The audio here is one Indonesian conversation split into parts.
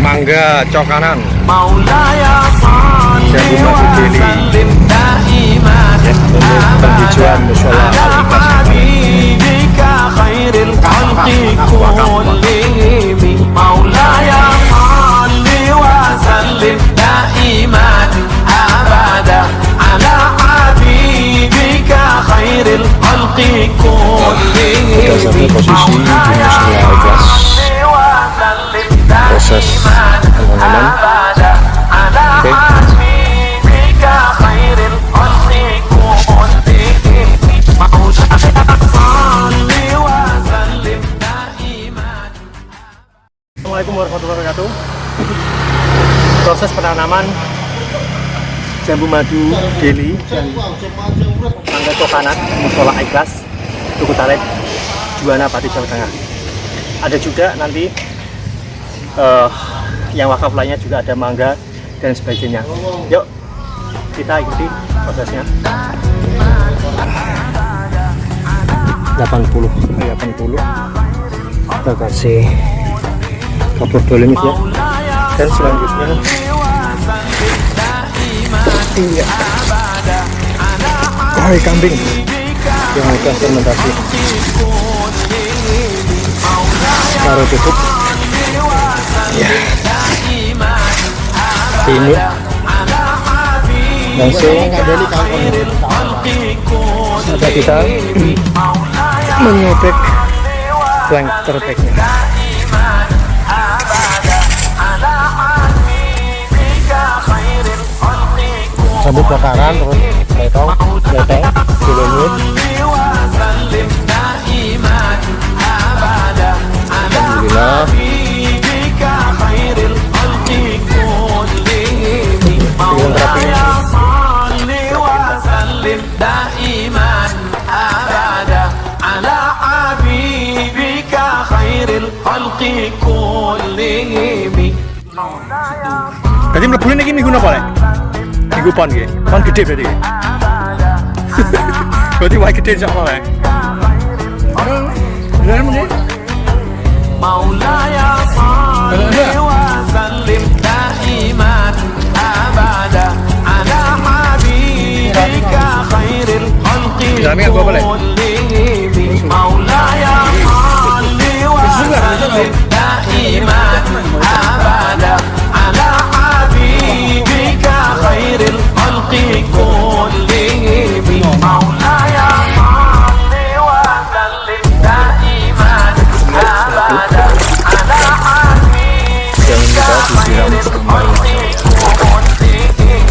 Mangga Cokanan Jambu Madu Deli untuk penghijauan musola Sudah sampai posisi di musola Ikhlas, proses penanaman. Oke. Assalamualaikum warahmatullahi wabarakatuh. Proses penanaman Jambu Madu Deli Mangga Cokanan musola Ikhlas Tugu Tarik Juwana Pati Jawa Tengah. Ada juga nanti yang wakaf lainnya, juga ada mangga dan sebagainya. Yuk kita ikuti prosesnya. 80 kita kasih kapur dolemit ya, dan selanjutnya koi kambing yang akan fermentasi. Taruh tutup ya, ini langsung ada kita menyobek blank terbaiknya. Jambu bakaran, terus letong, dolemit. Alhamdulillah. Dengan terapi berarti mlebunya ini minggu apa, Lek? Minggu pon nggih. Pon gede berarti. Berarti wae gede insyaallah, Lek. Bener mungkin. Maulaya salli wa sallim daiman abada ala habibika khairil khalqi kullihim. Maulaya salli wa sallim daiman abada ala habibika khairil khalqi kullihim. Maulaya salli wa sallim daiman abada ala habibika khairil khalqi kullihim.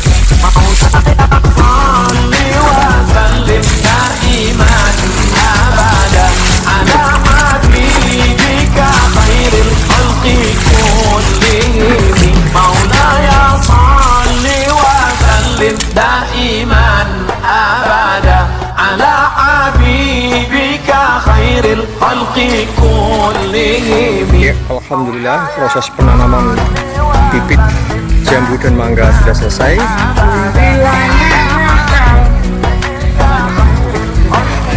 Salli wa sallim daiman abada ala habibika khairil khalqi kullihim. Maulaya salli wa sallim daiman abada ala habibika khairil khalqi kullihim. Ya, alhamdulillah proses penanaman bibit jambu dan mangga sudah selesai.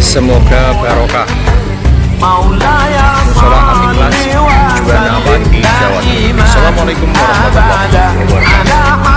Semoga barokah. Musola Ikhlas Juwana Pati Jawa Tengah. Assalamualaikum warahmatullahi wabarakatuh.